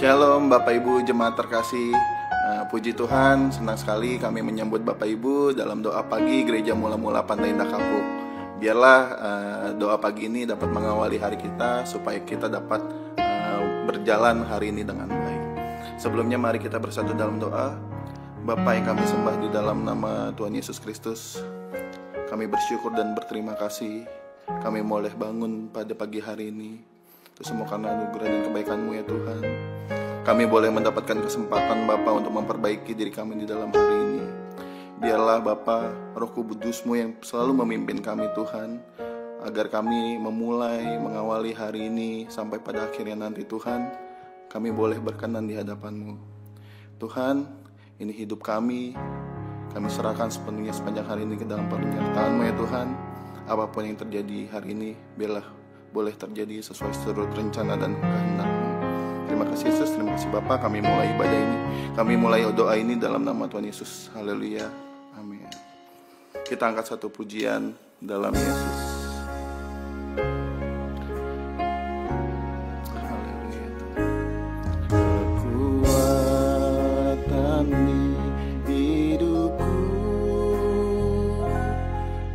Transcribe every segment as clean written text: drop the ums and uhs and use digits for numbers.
Shalom Bapak Ibu jemaat terkasih. Puji Tuhan, senang sekali kami menyambut Bapak Ibu dalam doa pagi Gereja Mula-Mula Pantai Indah Kapuk. Biarlah doa pagi ini dapat mengawali hari kita supaya kita dapat berjalan hari ini dengan baik. Sebelumnya mari kita bersatu dalam doa. Bapa yang kami sembah di dalam nama Tuhan Yesus Kristus, kami bersyukur dan berterima kasih kami boleh bangun pada pagi hari ini. Itu semua karena anugerah dan kebaikan-Mu ya Tuhan. Kami boleh mendapatkan kesempatan Bapa untuk memperbaiki diri kami di dalam hari ini. Biarlah Bapa, Roh Kudus-Mu yang selalu memimpin kami Tuhan, agar kami memulai mengawali hari ini sampai pada akhirnya nanti Tuhan, kami boleh berkenan di hadapan-Mu. Tuhan, ini hidup kami serahkan sepenuhnya sepanjang hari ini ke dalam penyertaan-Mu ya Tuhan. Apapun yang terjadi hari ini, biarlah boleh terjadi sesuai seluruh rencana dan kehendak-Mu. Terima kasih Yesus, terima kasih Bapa. Kami mulai ibadah ini, kami mulai doa ini dalam nama Tuhan Yesus. Haleluya, amin. Kita angkat satu pujian dalam Yesus. Haleluya. Kekuatan di hidupku,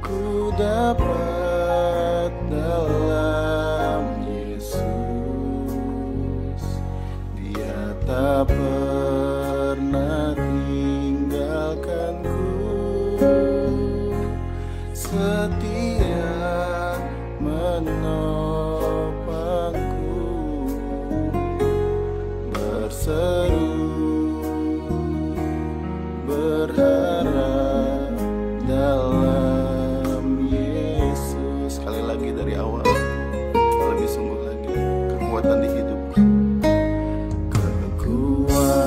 ku dapat dalam Yesus. Dia tak pernah tinggalkanku, setia menopangku, berseru berharap dalam Yesus. Sekali lagi dari awal, lebih sungguh lagi, kekuatan di hidupku, kekuatan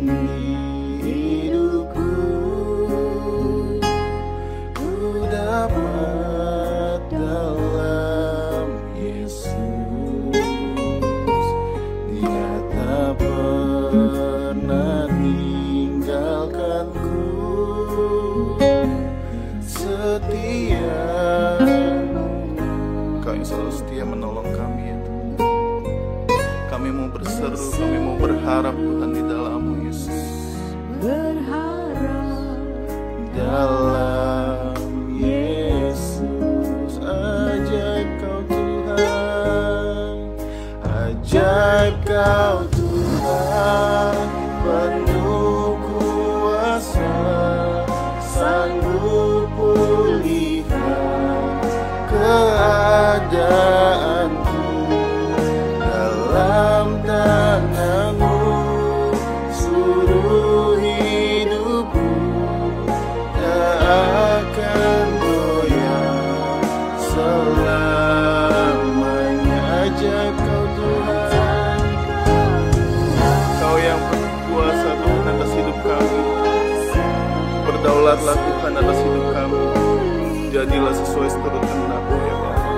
di hidupku, ku dapat dalam Yesus. Dia tak pernah tinggalkanku, setia. Kau yang selalu setia menolong kami ya Tuhan. Kami mau berseru, kami mau berharap Tuhan di dalam-Mu Yesus. Berharap Dalam Yesus, ajaib Kau Tuhan, ajaib Kau Tuhan, penuh kuasa, sanggup pulihkan keadaanku. Dalam tangan-Mu seluruh hidupku tak akan goyah selamanya. Ajaib Kau Tuhan, Kau yang berkuasa Tuhan atas hidup kami. Berdaulatlah Tuhan atas hidup kami. Jadilah sesuai seturut kehendak-Mu ya Bapa.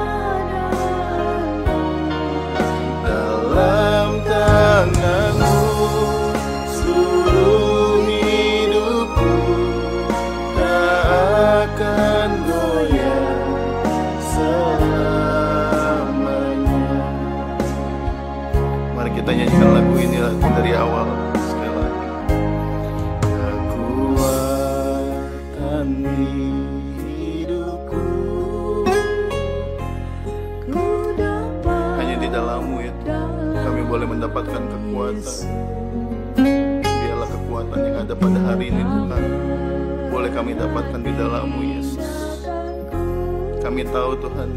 Dalam tangan-Mu seluruh hidupku tak akan goyah selamanya. Mari kita nyanyikan lagu ini lagi dari awal sekali lagi. Kekuatan di hidupku, ku dapat hanya di dalam-Mu ya Tuhan, kami boleh mendapatkan kekuatan. Biarlah kekuatan yang ada pada hari ini Tuhan, boleh kami dapatkan di dalam-Mu Yesus. Kami tahu Tuhan,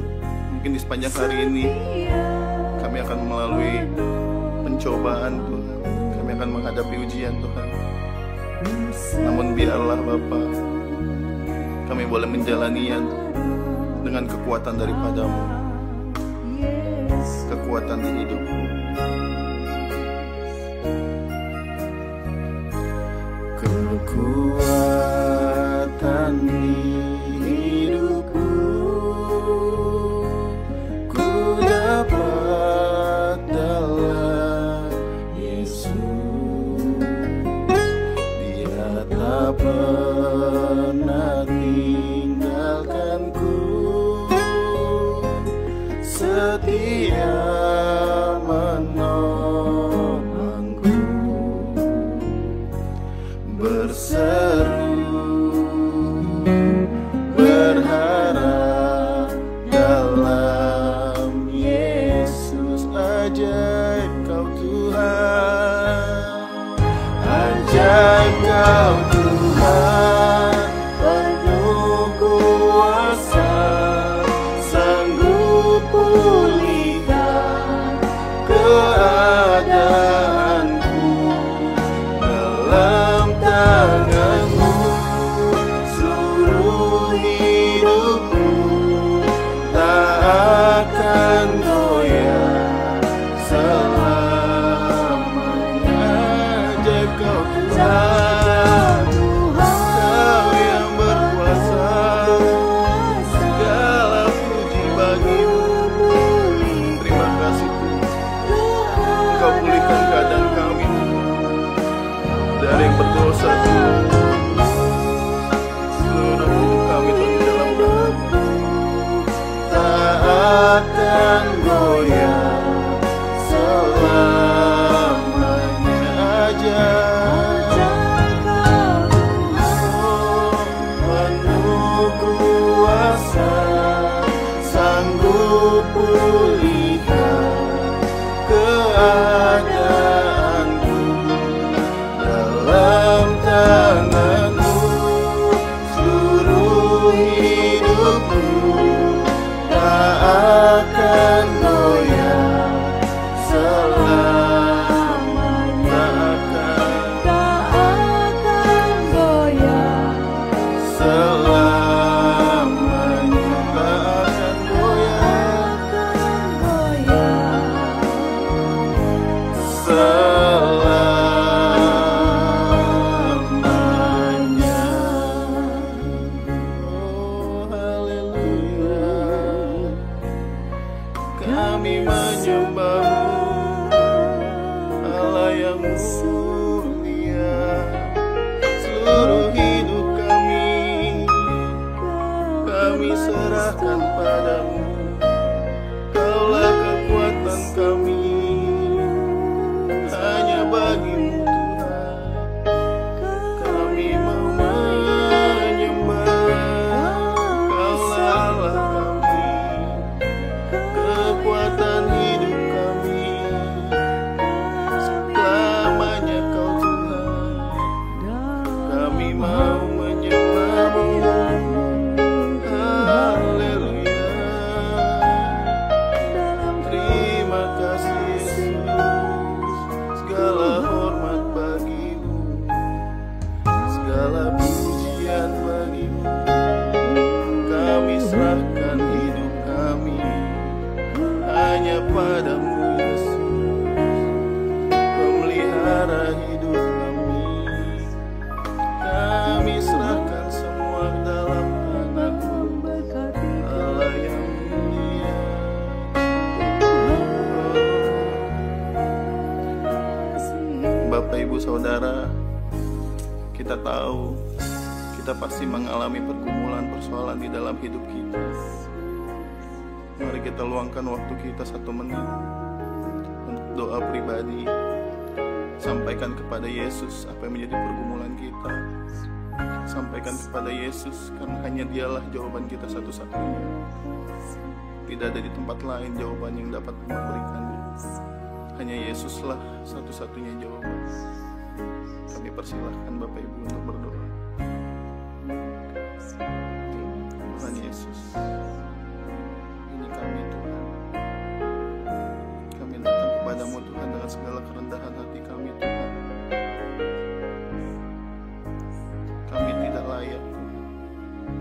mungkin di sepanjang hari ini kami akan melalui pencobaan Tuhan, kami akan menghadapi ujian Tuhan. Namun biarlah Bapa, kami boleh menjalaninya dengan kekuatan daripada-Mu, kekuatan di hidupku. Kekuatan di hidupku, ku dapat dalam Yesus. Dia tak pernah tinggalkanku, setia menolongku, berseru berharap dalam Yesus. Ajaib Kau Tuhan, ajaib kami menyembah-Mu, Allah yang mulia. Seluruh hidup kami serahkan padamu. Kaulah kekuatan kami, hanya bagi-Mu Tuhan. Kami mau menyembah, Kaulah Allah kami, kekuatan hidup kami, selamanya Kau Tuhan. Kami mau menyembah-Mu. Haleluya. Terima kasih Yesus. Segala hormat bagi-Mu, segala pujian bagi-Mu. Kami serahkan hidup kami hanya padamu Yesus. Pemelihara hidup kami, kami serahkan semua dalam tangan-Mu, Allah yang mulia. Bapak, Ibu, Saudara, kita tahu kita pasti mengalami pergumulan, persoalan di dalam hidup kita. Mari kita luangkan waktu kita 1 menit untuk doa pribadi. Sampaikan kepada Yesus apa yang menjadi pergumulan kita. Sampaikan kepada Yesus, karena hanya Dialah jawaban kita satu-satunya. Tidak ada di tempat lain jawaban yang dapat memberikannya. Hanya Yesuslah satu-satunya jawaban. Kami persilahkan Bapak Ibu untuk berdoa. Tuhan Yesus, ini kami Tuhan. Kami datang kepadamu Tuhan dengan segala kerendahan hati kami Tuhan. Kami tidak layak Tuhan,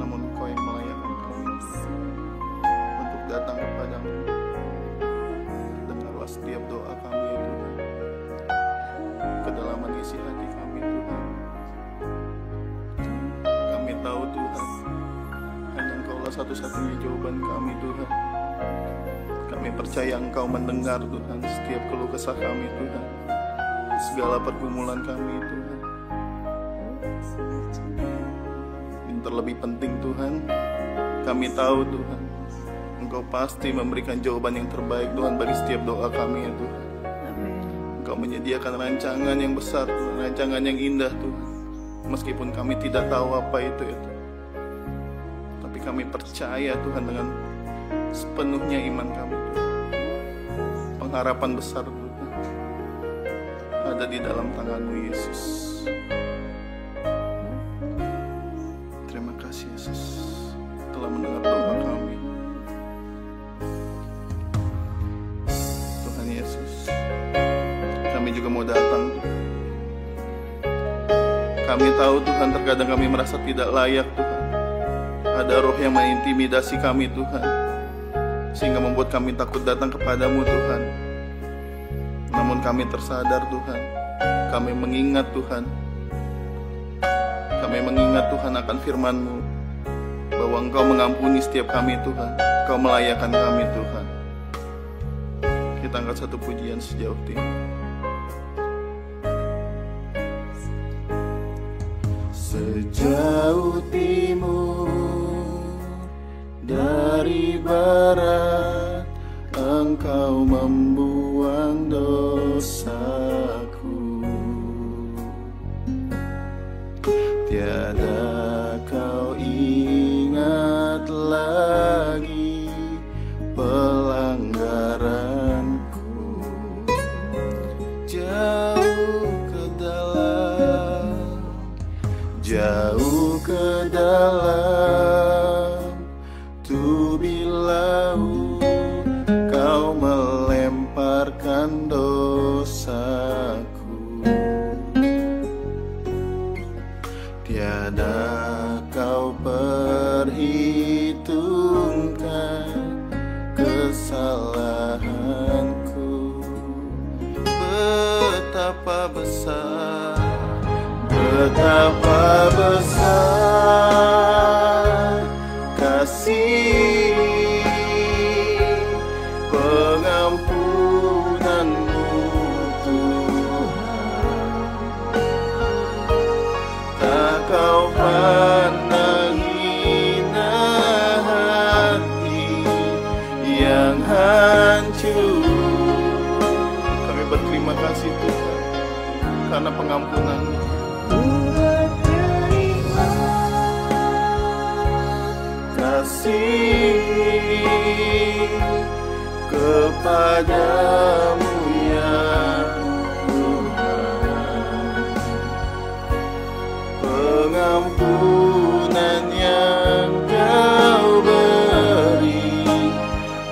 namun Engkau yang melayakkan kami untuk datang kepadamu. Dengarlah setiap doa kami ya Tuhan, kedalaman isi hati kami Tuhan. Kami tahu Tuhan, hanya Engkaulah satu-satunya jawaban kami Tuhan. Kami percaya Engkau mendengar Tuhan setiap keluh kesah kami Tuhan, segala pergumulan kami Tuhan. Yang terlebih penting Tuhan, kami tahu Tuhan, Engkau pasti memberikan jawaban yang terbaik Tuhan bagi setiap doa kami ya Tuhan. Engkau menyediakan rancangan yang besar Tuhan, rancangan yang indah Tuhan. Meskipun kami tidak tahu apa itu ya Tuhan, tapi kami percaya Tuhan dengan sepenuhnya iman kami Tuhan. Pengharapan besar Tuhan ada di dalam tangan-Mu Yesus. Terima kasih Yesus telah mendengar doa kami. Tuhan Yesus, kami juga mau datang. Kami tahu Tuhan, terkadang kami merasa tidak layak Tuhan. Ada roh yang mengintimidasi kami Tuhan, sehingga membuat kami takut datang kepadamu Tuhan. Namun kami tersadar Tuhan, kami mengingat Tuhan, kami mengingat Tuhan akan firman-Mu, bahwa Engkau mengampuni setiap kami Tuhan, Engkau melayakkan kami Tuhan. Kita angkat satu pujian sejauh timur. Sejauh timur dari barat, Engkau membuang dosaku. Tiada Kau ingat lagi pelanggaranku. Jauh ke dalam tubi laut, Kau melemparkan dosaku. Tiada Kau perhitungkan kesalahanku. Betapa besar, betapa besar kasih, yang hancur. Kami berterima kasih Tuhan karena pengampunan-Mu. Kasih kepadamu ya Tuhan, pengampunan yang Kau beri,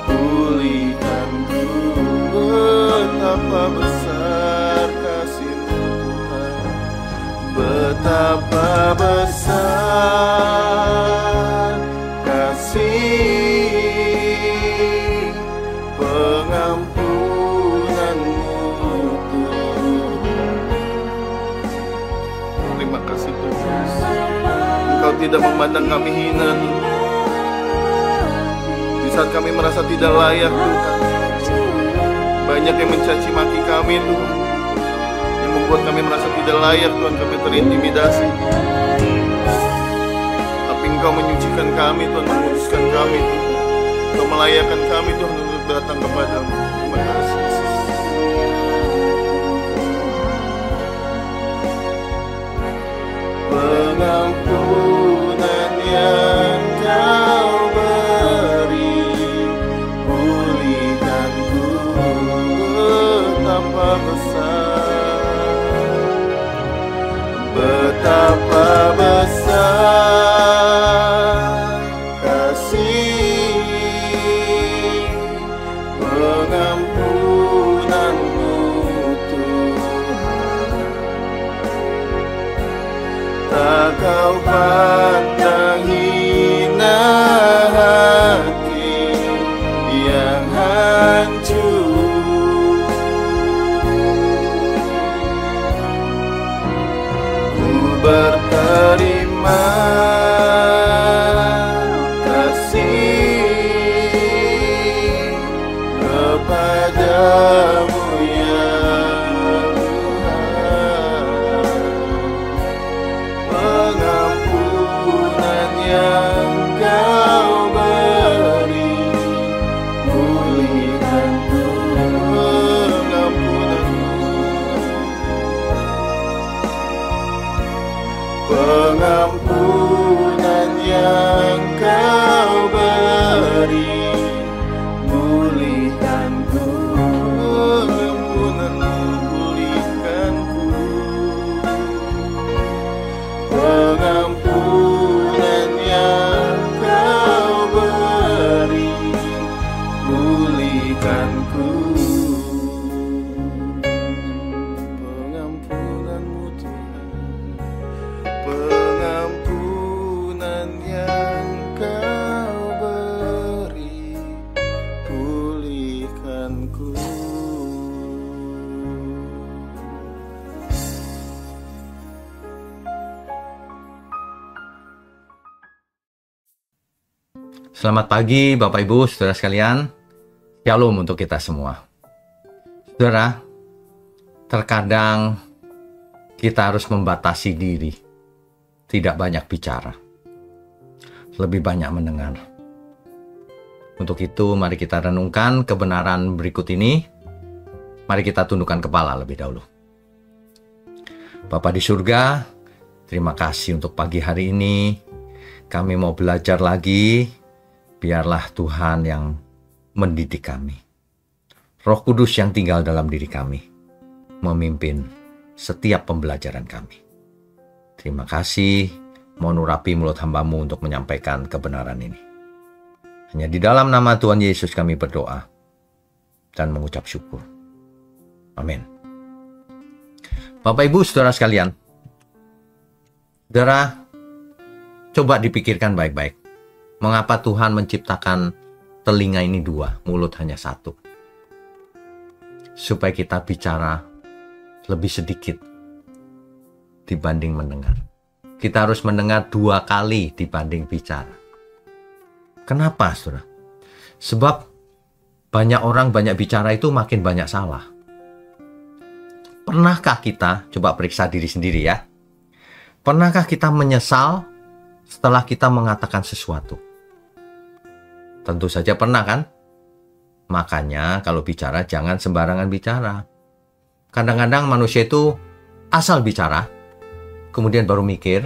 pulihkanku. Betapa besar kasih-Mu Tuhan, betapa besar kasih pengampunan-Mu Tuhan. Terima kasih Tuhan, Engkau tidak memandang kami hina Tuhan. Di saat kami merasa tidak layak Tuhan, banyak yang mencaci maki kami Tuhan, yang membuat kami merasa tidak layak Tuhan. Kami terintimidasi, tapi Engkau menyucikan kami Tuhan, menguduskan kami Tuhan. Engkau melayakkan kami Tuhan untuk datang kepadamu. Terima kasih Yesus. Pengampunan yang Kau beri, pulihkanku. Betapa besar, betapa besar kasih pengampunan-Mu Tuhan. Tak Kau pandang hina hati yang hancur. Ku berterima kasih kepadamu ya Tuhan, pengampunan yang Kau beri, pulihkanku. Pengampunan yang Kau beri, pulihkanku. Pengampunan yang Kau beri, pulihkanku. Pengampunan-Mu Tuhan, pengampunan yang Kau beri, pulihkanku. Selamat pagi Bapak Ibu, Saudara sekalian. Shalom untuk kita semua. Saudara, terkadang kita harus membatasi diri, tidak banyak bicara, lebih banyak mendengar. Untuk itu, mari kita renungkan kebenaran berikut ini. Mari kita tundukkan kepala lebih dahulu. Bapa di surga, terima kasih untuk pagi hari ini. Kami mau belajar lagi. Biarlah Tuhan yang mendidik kami. Roh Kudus yang tinggal dalam diri kami memimpin setiap pembelajaran kami. Terima kasih. Mohon urapi mulut hamba-Mu untuk menyampaikan kebenaran ini. Hanya di dalam nama Tuhan Yesus kami berdoa dan mengucap syukur. Amin. Bapak Ibu Saudara sekalian, saudara, coba dipikirkan baik-baik. Mengapa Tuhan menciptakan telinga ini dua, mulut hanya satu? Supaya kita bicara lebih sedikit dibanding mendengar. Kita harus mendengar 2 kali dibanding bicara. Kenapa, saudara? Sebab banyak orang banyak bicara itu makin banyak salah. Pernahkah kita, coba periksa diri sendiri ya. Pernahkah kita menyesal setelah kita mengatakan sesuatu? Tentu saja pernah kan? Makanya kalau bicara jangan sembarangan bicara. Kadang-kadang manusia itu asal bicara, kemudian baru mikir,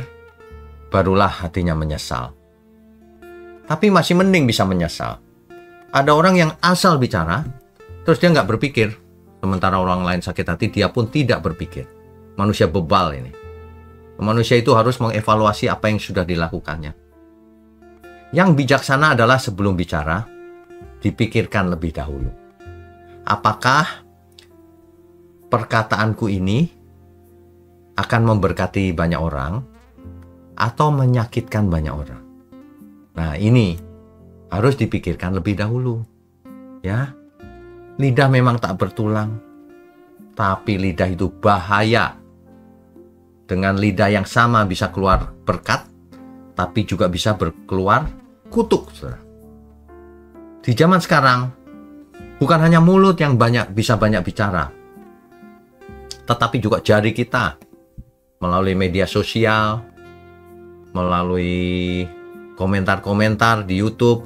barulah hatinya menyesal. Tapi masih mending bisa menyesal. Ada orang yang asal bicara, terus dia nggak berpikir. Sementara orang lain sakit hati, dia pun tidak berpikir. Manusia bebal ini. Manusia itu harus mengevaluasi apa yang sudah dilakukannya. Yang bijaksana adalah sebelum bicara, dipikirkan lebih dahulu. Apakah perkataanku ini akan memberkati banyak orang atau menyakitkan banyak orang? Nah, ini harus dipikirkan lebih dahulu. Ya. Lidah memang tak bertulang, tapi lidah itu bahaya. Dengan lidah yang sama bisa keluar berkat, tapi juga bisa keluar kutuk, saudara. Di zaman sekarang, bukan hanya mulut yang bisa banyak bicara, tetapi juga jari kita melalui media sosial, melalui komentar-komentar di YouTube,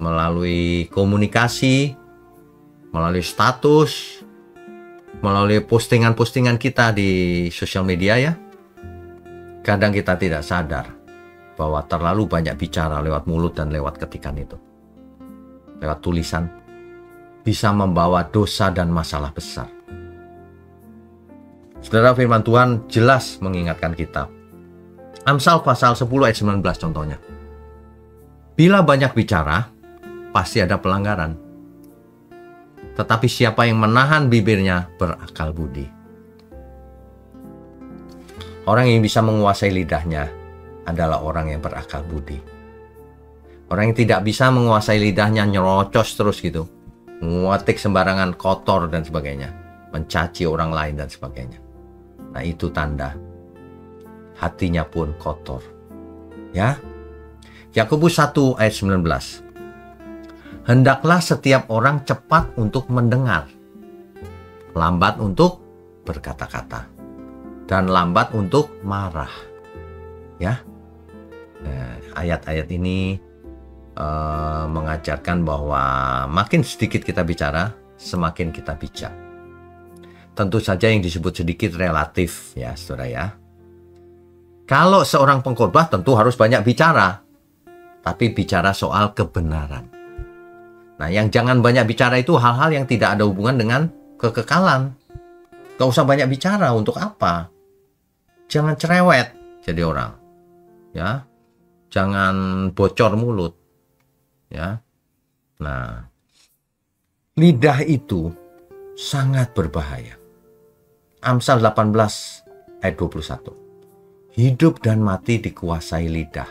melalui komunikasi, melalui status, melalui postingan-postingan kita di sosial media ya. Kadang kita tidak sadar bahwa terlalu banyak bicara lewat mulut dan lewat ketikan itu, lewat tulisan, bisa membawa dosa dan masalah besar. Saudara, firman Tuhan jelas mengingatkan kita. Amsal pasal 10 ayat 19 contohnya. Bila banyak bicara, pasti ada pelanggaran. Tetapi siapa yang menahan bibirnya berakal budi. Orang yang bisa menguasai lidahnya adalah orang yang berakal budi. Orang yang tidak bisa menguasai lidahnya nyerocos terus gitu, nguatik sembarangan, kotor dan sebagainya, mencaci orang lain dan sebagainya. Nah, itu tanda hatinya pun kotor. Ya. Yakobus 1 ayat 19. Hendaklah setiap orang cepat untuk mendengar, lambat untuk berkata-kata, dan lambat untuk marah. Ya. Ayat-ayat ini mengajarkan bahwa makin sedikit kita bicara, semakin kita bijak. Tentu saja yang disebut sedikit relatif ya, saudara ya. Kalau seorang pengkhotbah tentu harus banyak bicara, tapi bicara soal kebenaran. Nah, yang jangan banyak bicara itu hal-hal yang tidak ada hubungan dengan kekekalan. Gak usah banyak bicara, untuk apa? Jangan cerewet jadi orang. Ya. Jangan bocor mulut. Ya. Nah, lidah itu sangat berbahaya. Amsal 18 ayat 21. Hidup dan mati dikuasai lidah.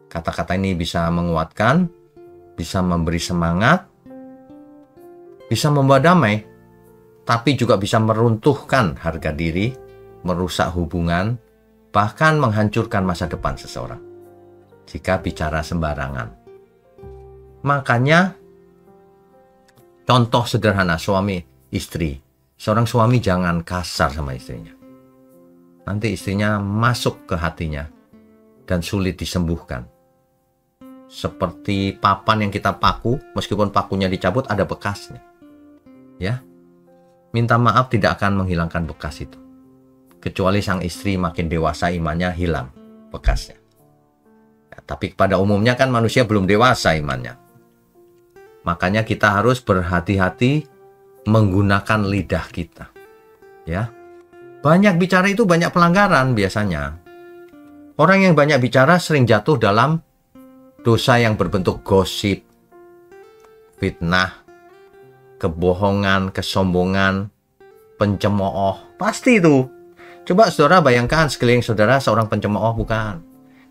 Kata-kata ini bisa menguatkan, bisa memberi semangat, bisa membawa damai, tapi juga bisa meruntuhkan harga diri, merusak hubungan, bahkan menghancurkan masa depan seseorang jika bicara sembarangan. Makanya, contoh sederhana suami istri. Seorang suami jangan kasar sama istrinya. Nanti istrinya masuk ke hatinya dan sulit disembuhkan. Seperti papan yang kita paku, meskipun pakunya dicabut ada bekasnya. Ya. Minta maaf tidak akan menghilangkan bekas itu. Kecuali sang istri makin dewasa imannya, hilang bekasnya. Ya, tapi pada umumnya kan manusia belum dewasa imannya. Makanya kita harus berhati-hati menggunakan lidah kita. Ya. Banyak bicara itu banyak pelanggaran biasanya. Orang yang banyak bicara sering jatuh dalam dosa yang berbentuk gosip, fitnah, kebohongan, kesombongan, pencemooh. Pasti itu. Coba saudara bayangkan sekeliling saudara seorang pencemooh, bukan?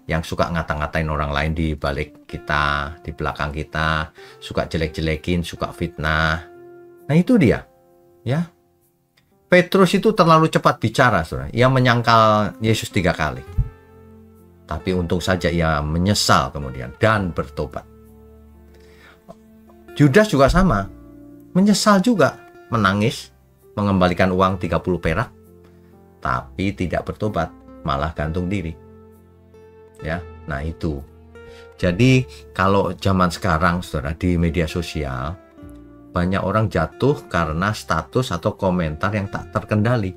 Yang suka ngata-ngatain orang lain di balik kita, di belakang kita, suka jelek-jelekin, suka fitnah. Nah, itu dia. Ya. Petrus itu terlalu cepat bicara, saudara. Ia menyangkal Yesus 3 kali. Tapi untung saja ia menyesal kemudian dan bertobat. Judas juga sama. Menyesal juga, menangis, mengembalikan uang 30 perak, tapi tidak bertobat, malah gantung diri. Ya. Nah, itu. Jadi kalau zaman sekarang saudara di media sosial, banyak orang jatuh karena status atau komentar yang tak terkendali.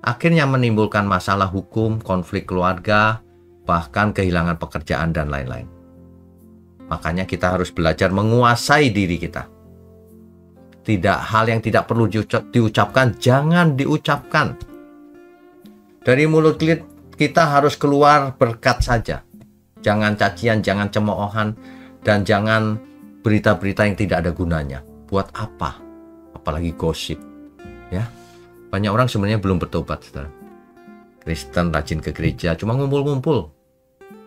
Akhirnya menimbulkan masalah hukum, konflik keluarga, bahkan kehilangan pekerjaan dan lain-lain. Makanya kita harus belajar menguasai diri kita. Tidak hal yang tidak perlu diucapkan, jangan diucapkan. Dari mulut kita harus keluar berkat saja. Jangan cacian, jangan cemoohan, dan jangan berita-berita yang tidak ada gunanya. Buat apa? Apalagi gosip. Ya, banyak orang sebenarnya belum bertobat, saudara. Kristen rajin ke gereja, cuma ngumpul-ngumpul,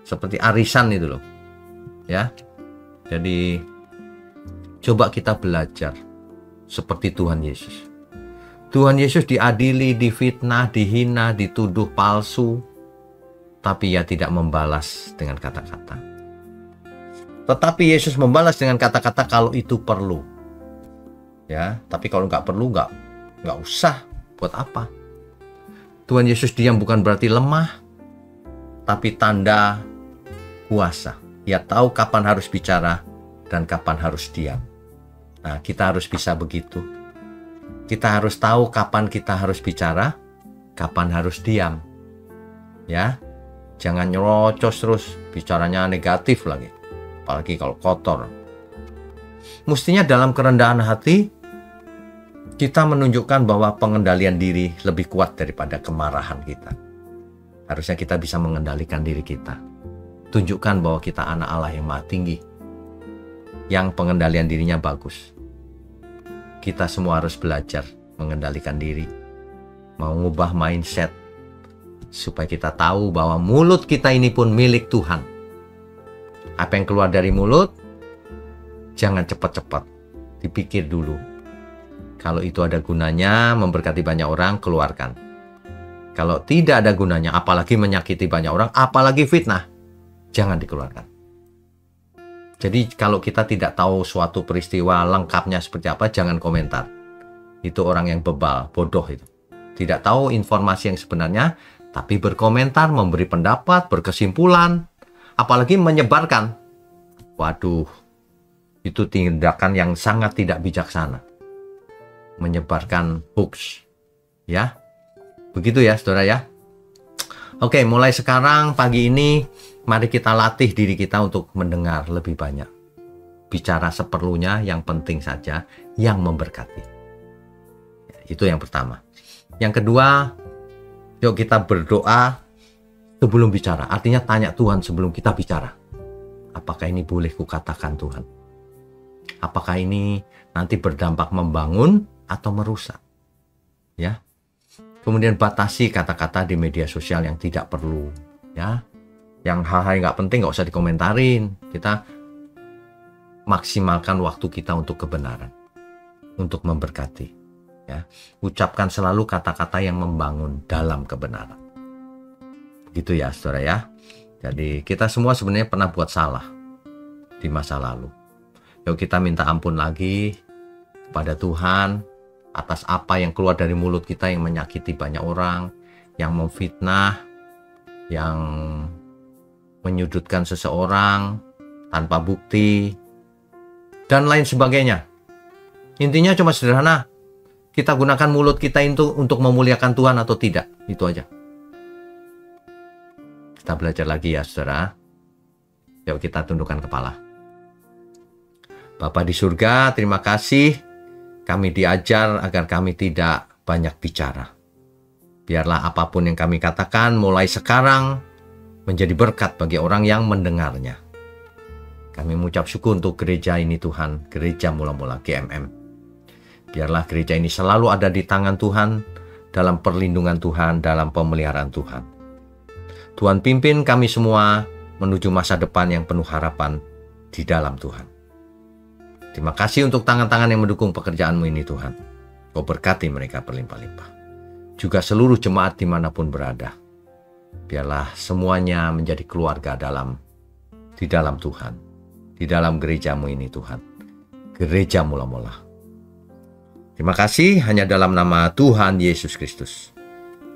seperti arisan itu loh. Ya, jadi coba kita belajar seperti Tuhan Yesus. Tuhan Yesus diadili, difitnah, dihina, dituduh palsu, tapi ia tidak membalas dengan kata-kata. Tetapi Yesus membalas dengan kata-kata kalau itu perlu. Ya, tapi kalau nggak perlu, nggak usah. Buat apa? Tuhan Yesus diam bukan berarti lemah, tapi tanda kuasa. Ia tahu kapan harus bicara dan kapan harus diam. Nah, kita harus bisa begitu. Kita harus tahu kapan kita harus bicara, kapan harus diam. Ya, jangan nyerocos terus, bicaranya negatif lagi. Apalagi kalau kotor. Mestinya dalam kerendahan hati, kita menunjukkan bahwa pengendalian diri lebih kuat daripada kemarahan kita. Harusnya kita bisa mengendalikan diri kita. Tunjukkan bahwa kita anak Allah yang maha tinggi, yang pengendalian dirinya bagus. Kita semua harus belajar mengendalikan diri, mau ngubah mindset, supaya kita tahu bahwa mulut kita ini pun milik Tuhan. Apa yang keluar dari mulut, jangan cepat-cepat, dipikir dulu. Kalau itu ada gunanya, memberkati banyak orang, keluarkan. Kalau tidak ada gunanya, apalagi menyakiti banyak orang, apalagi fitnah, jangan dikeluarkan. Jadi kalau kita tidak tahu suatu peristiwa lengkapnya seperti apa, jangan komentar. Itu orang yang bebal, bodoh itu. Tidak tahu informasi yang sebenarnya, tapi berkomentar, memberi pendapat, berkesimpulan, apalagi menyebarkan. Waduh, itu tindakan yang sangat tidak bijaksana. Menyebarkan hoax. Ya, begitu ya saudara ya. Oke, mulai sekarang pagi ini, mari kita latih diri kita untuk mendengar lebih banyak. Bicara seperlunya, yang penting saja, yang memberkati. Itu yang pertama. Yang kedua, yuk kita berdoa sebelum bicara. Artinya tanya Tuhan sebelum kita bicara. Apakah ini boleh kukatakan Tuhan? Apakah ini nanti berdampak membangun atau merusak? Ya. Kemudian batasi kata-kata di media sosial yang tidak perlu. Ya. Yang hal-hal yang nggak penting nggak usah dikomentarin. Kita maksimalkan waktu kita untuk kebenaran, untuk memberkati. Ya. Ucapkan selalu kata-kata yang membangun dalam kebenaran. Gitu ya saudara ya. Jadi kita semua sebenarnya pernah buat salah di masa lalu. Yuk kita minta ampun lagi kepada Tuhan atas apa yang keluar dari mulut kita yang menyakiti banyak orang, yang memfitnah, yang menyudutkan seseorang tanpa bukti, dan lain sebagainya. Intinya cuma sederhana, kita gunakan mulut kita itu untuk memuliakan Tuhan atau tidak, itu aja. Kita belajar lagi ya saudara. Yuk kita tundukkan kepala. Bapa di surga, terima kasih kami diajar agar kami tidak banyak bicara. Biarlah apapun yang kami katakan mulai sekarang menjadi berkat bagi orang yang mendengarnya. Kami mengucap syukur untuk gereja ini Tuhan, gereja mula-mula GMM. Biarlah gereja ini selalu ada di tangan Tuhan, dalam perlindungan Tuhan, dalam pemeliharaan Tuhan. Tuhan pimpin kami semua menuju masa depan yang penuh harapan di dalam Tuhan. Terima kasih untuk tangan-tangan yang mendukung pekerjaan-Mu ini Tuhan. Kau berkati mereka berlimpah-limpah. Juga seluruh jemaat dimanapun berada. Biarlah semuanya menjadi keluarga di dalam Tuhan. Di dalam gereja-Mu ini Tuhan. Gereja mula-mula. Terima kasih hanya dalam nama Tuhan Yesus Kristus.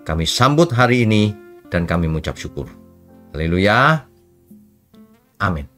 Kami sambut hari ini dan kami mengucap syukur. Haleluya. Amin.